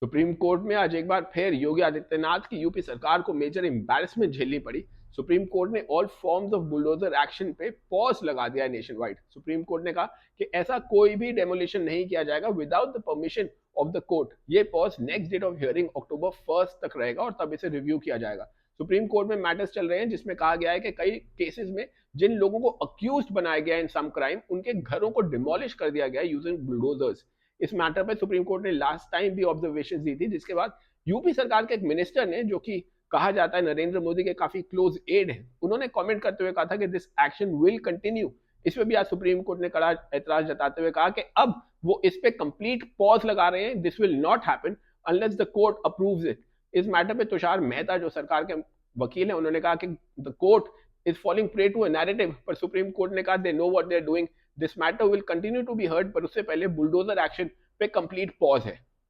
Supreme court में आज एक बार फिर योगी आदित्यनाथ की यूपी सरकार को मेजर एम्बैरेसमेंट झेलनी पड़ी। सुप्रीम कोर्ट ने all forms of bulldozer action पे पॉज लगा दिया है नेशन वाइड। सुप्रीम कोर्ट ने कहा कि ऐसा कोई भी डेमोलिशन नहीं किया जाएगा without the permission of the court. ये pause next date of hearing October 1 तक रहेगा और तब इसे रिव्यू किया जाएगा। सुप्रीम कोर्ट में मैटर्स चल रहे हैं जिसमें कहा गया है कि कई केसेस में जिन लोगों को अक्यूज बनाया गया इन सम क्राइम, उनके घरों को डिमोलिश कर दिया गया यूजिंग बुलडोजर्स। इस मैटर पर सुप्रीम कोर्ट ने लास्ट टाइम भी ऑब्जर्वेशन दी थी, जिसके बाद यूपी सरकार के एक मिनिस्टर ने, जो कि कहा जाता है नरेंद्र मोदी के काफी क्लोज एड है, उन्होंने कमेंट करते हुए कहा था कि दिस एक्शन विल कंटिन्यू। इस पे भी आज सुप्रीम कोर्ट ने कड़ा एतराज जताते हुए कहा कि अब वो इस पे कंप्लीट पॉज लगा रहे हैं। This will not happen unless the court approves it. इस मैटर पे तुषार मेहता जो सरकार के वकील हैं, उन्होंने कहा कि the court is falling prey to a narrative, पर सुप्रीम कोर्ट ने कहा they know what they are doing, this matter will continue to be heard. पर उससे पहले बुलडोजर एक्शन पे कंप्लीट पॉज है।